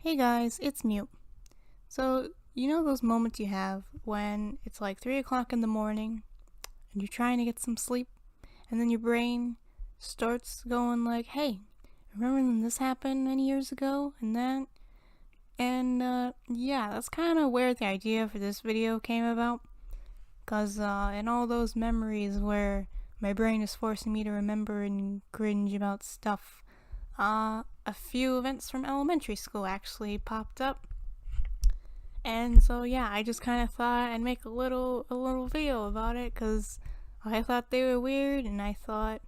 Hey guys, it's Mute. So, you know those moments you have when it's like 3 o'clock in the morning and you're trying to get some sleep, and then your brain starts going like, hey, remember when this happened many years ago and that? And yeah, that's kind of where the idea for this video came about. Because in all those memories where my brain is forcing me to remember and cringe about stuff, a few events from elementary school actually popped up. And so yeah, I just kind of thought I'd make a little video about it because I thought they were weird, and I thought,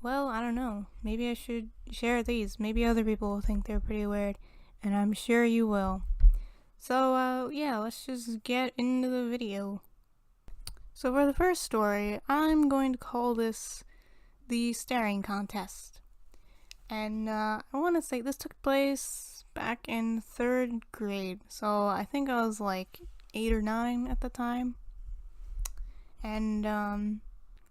well, I don't know, maybe I should share these. Maybe other people will think they're pretty weird, and I'm sure you will. So yeah, let's just get into the video. So for the first story, I'm going to call this the staring contest. And I want to say this took place back in 3rd grade. So I think I was like 8 or 9 at the time. And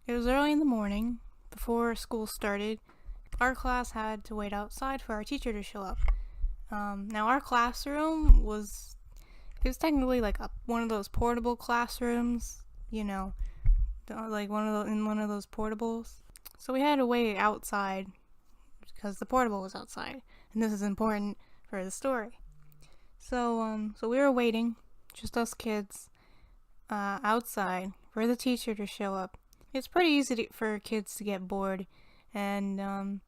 it was early in the morning before school started. Our class had to wait outside for our teacher to show up. Now our classroom was technically like one of those portable classrooms, you know, like one of those portables. So we had to wait outside because the portable was outside, and this is important for the story. So we were waiting, just us kids, outside for the teacher to show up. It's pretty easy for kids to get bored, and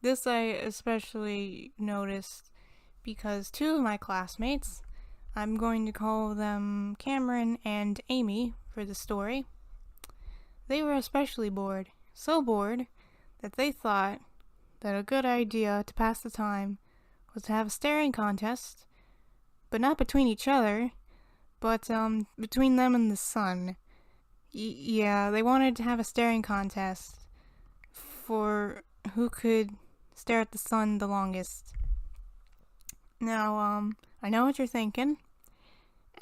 this I especially noticed because 2 of my classmates, I'm going to call them Cameron and Amy for the story, they were especially bored. So bored that they thought that a good idea to pass the time was to have a staring contest, but not between each other, but between them and the sun. Yeah, they wanted to have a staring contest for who could stare at the sun the longest. Now, I know what you're thinking,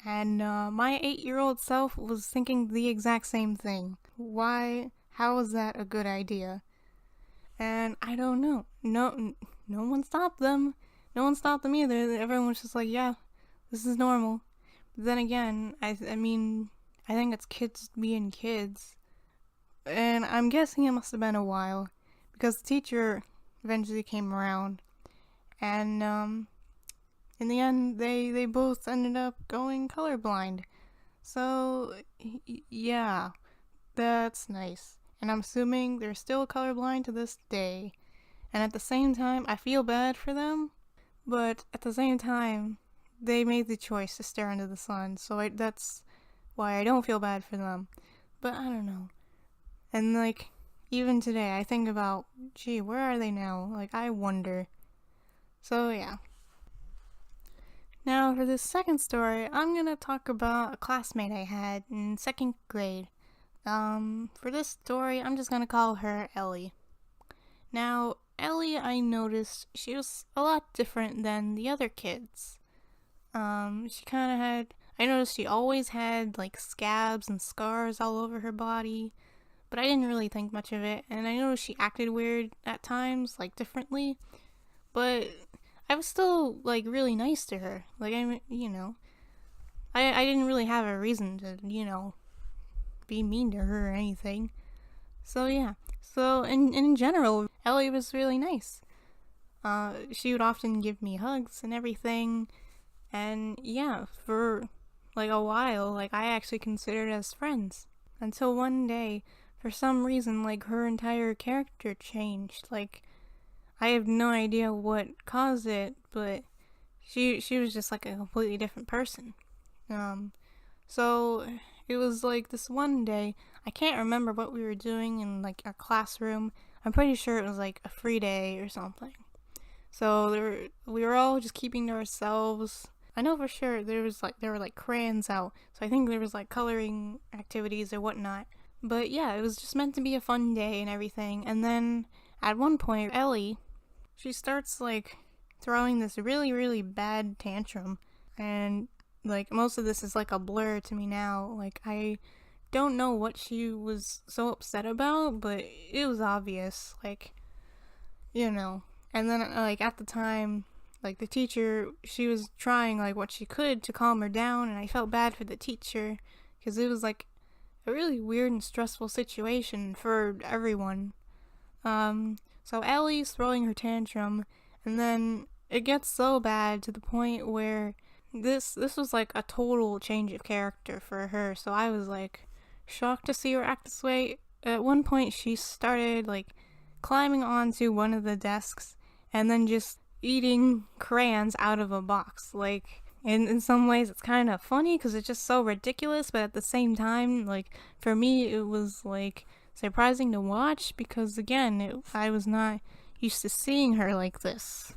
and my 8-year-old self was thinking the exact same thing. How is that a good idea? And I don't know. No one stopped them. No one stopped them either. Everyone was just like, yeah, this is normal. But then again, I mean, I think it's kids being kids. And I'm guessing it must have been a while, because the teacher eventually came around. And in the end, they both ended up going colorblind. So, yeah, that's nice. And I'm assuming they're still colorblind to this day. And at the same time, I feel bad for them, but at the same time, they made the choice to stare into the sun, so that's why I don't feel bad for them. But I don't know. And like, even today, I think about, gee, where are they now? Like, I wonder. So yeah. Now, for this second story, I'm gonna talk about a classmate I had in 2nd grade. For this story, I'm just gonna call her Ellie. Now, Ellie, I noticed she was a lot different than the other kids. I noticed she always had like scabs and scars all over her body, but I didn't really think much of it, and I noticed she acted weird at times, like differently, but I was still like really nice to her. Like, I didn't really have a reason to, be mean to her or anything. So yeah. So in general, Ellie was really nice. She would often give me hugs and everything. And yeah, for like a while, like I actually considered us friends. Until one day, for some reason, like her entire character changed. Like, I have no idea what caused it, but she was just like a completely different person. So it was like this one day, I can't remember what we were doing in like our classroom. I'm pretty sure it was like a free day or something. So we were all just keeping to ourselves. I know for sure there were like crayons out, so I think there was like coloring activities or whatnot. But yeah, it was just meant to be a fun day and everything. And then at one point, Ellie, she starts like throwing this really, really bad tantrum, and like most of this is like a blur to me now. Like, I don't know what she was so upset about, but it was obvious, like, And then like at the time, like the teacher, she was trying like what she could to calm her down, and I felt bad for the teacher because it was like a really weird and stressful situation for everyone. So Ellie's throwing her tantrum, and then it gets so bad to the point where this was like a total change of character for her. So I was like shocked to see her act this way. At one point, she started like climbing onto one of the desks and then just eating crayons out of a box. Like, in some ways, it's kind of funny because it's just so ridiculous, but at the same time, like, for me, it was like surprising to watch because, again, I was not used to seeing her like this.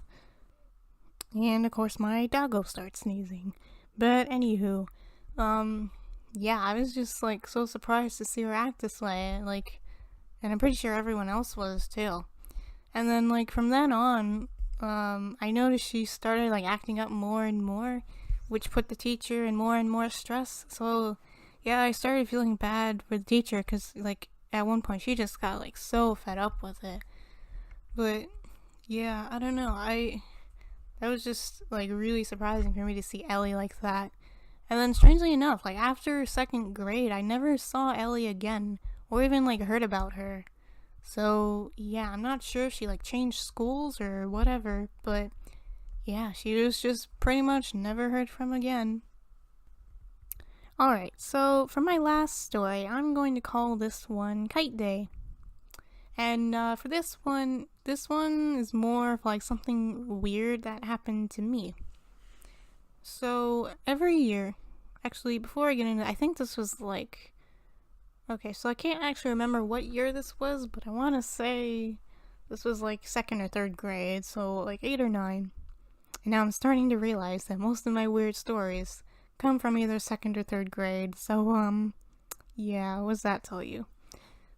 And of course, my doggo starts sneezing. But anywho, yeah, I was just like so surprised to see her act this way. Like, and I'm pretty sure everyone else was too. And then like from then on, I noticed she started like acting up more and more, which put the teacher in more and more stress. So yeah, I started feeling bad for the teacher because like at one point she just got like so fed up with it. But yeah, I don't know. That was just like really surprising for me to see Ellie like that. And then strangely enough, like after second grade, I never saw Ellie again or even like heard about her. So yeah, I'm not sure if she like changed schools or whatever, but yeah, she was just pretty much never heard from again. Alright, so for my last story, I'm going to call this one Kite Day. And for this one is more of like something weird that happened to me. So every year, actually before I get into it, I think this was like, okay, so I can't actually remember what year this was, but I want to say this was like second or third grade, so like 8 or 9. And now I'm starting to realize that most of my weird stories come from either second or third grade, so yeah, what does that tell you?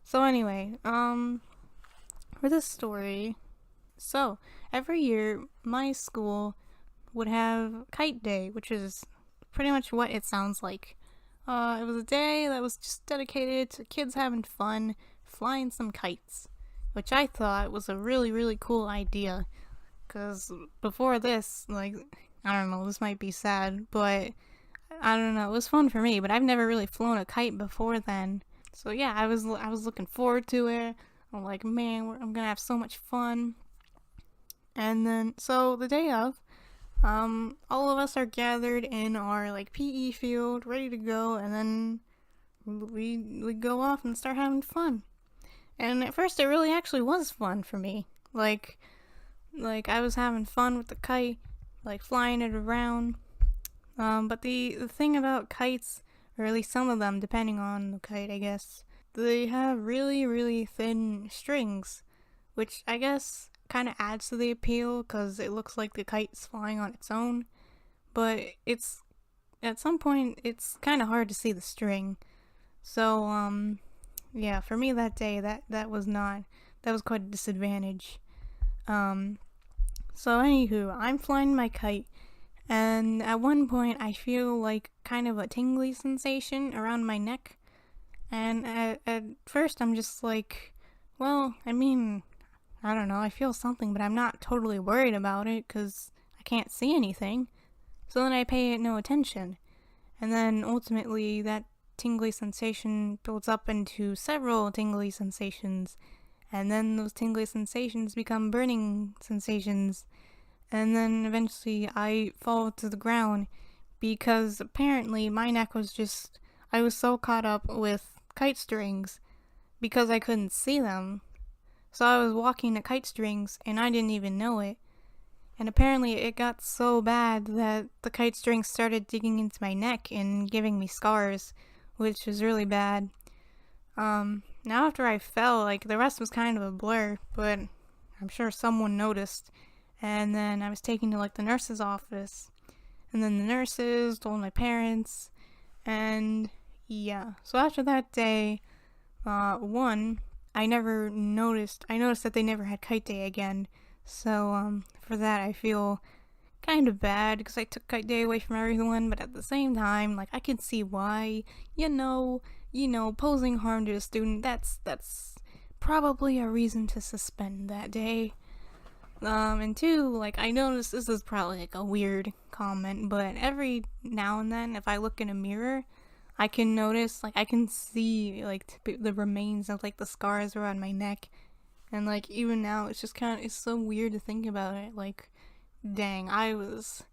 So anyway, for this story, so every year my school would have Kite Day, which is pretty much what it sounds like. It was a day that was just dedicated to kids having fun, flying some kites, which I thought was a really, really cool idea. Because before this, like, I don't know, this might be sad, but I don't know, it was fun for me, but I've never really flown a kite before then. So yeah, I was looking forward to it. I'm like, man, I'm gonna have so much fun. And then, so the day of, all of us are gathered in our like PE field, ready to go, and then we go off and start having fun. And at first, it really actually was fun for me. Like I was having fun with the kite, like flying it around. But the thing about kites, or at least some of them, depending on the kite, I guess, they have really, really thin strings, which I guess kind of adds to the appeal because it looks like the kite's flying on its own. But it's, at some point, it's kind of hard to see the string. So, yeah, for me that day, that was quite a disadvantage. So anywho, I'm flying my kite, and at one point I feel like kind of a tingly sensation around my neck. And at first I'm just like, well, I mean, I don't know, I feel something, but I'm not totally worried about it because I can't see anything. So then I pay it no attention. And then ultimately that tingly sensation builds up into several tingly sensations. And then those tingly sensations become burning sensations. And then eventually I fall to the ground because apparently my neck was just, I was so caught up with kite strings because I couldn't see them. So I was walking the kite strings and I didn't even know it. And apparently it got so bad that the kite strings started digging into my neck and giving me scars, which was really bad. Now after I fell, like the rest was kind of a blur, but I'm sure someone noticed. And then I was taken to like the nurse's office. And then the nurses told my parents. And yeah, so after that day, I noticed that they never had Kite Day again. So, for that I feel kind of bad because I took Kite Day away from everyone, but at the same time, like, I can see why, you know, posing harm to a student, that's probably a reason to suspend that day. And two, like, I noticed this is probably like a weird comment, but every now and then, if I look in a mirror, I can notice, like, I can see, like, the remains of, like, the scars around my neck. And, like, even now, it's just kind of, it's so weird to think about it. Like, dang, I was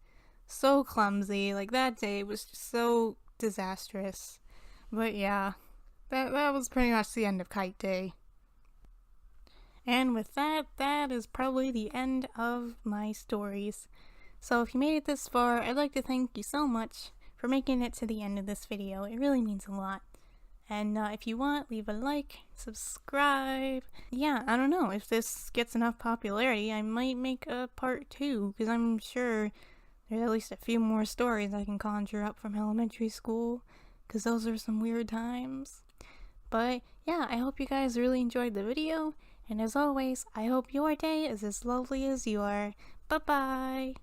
so clumsy. Like, that day was just so disastrous. But yeah, that was pretty much the end of Kite Day. And with that, that is probably the end of my stories. So if you made it this far, I'd like to thank you so much for making it to the end of this video. It really means a lot. And if you want, leave a like, subscribe. Yeah, I don't know, if this gets enough popularity, I might make a part 2, because I'm sure there's at least a few more stories I can conjure up from elementary school, because those are some weird times. But yeah, I hope you guys really enjoyed the video, and as always, I hope your day is as lovely as you are. Bye-bye!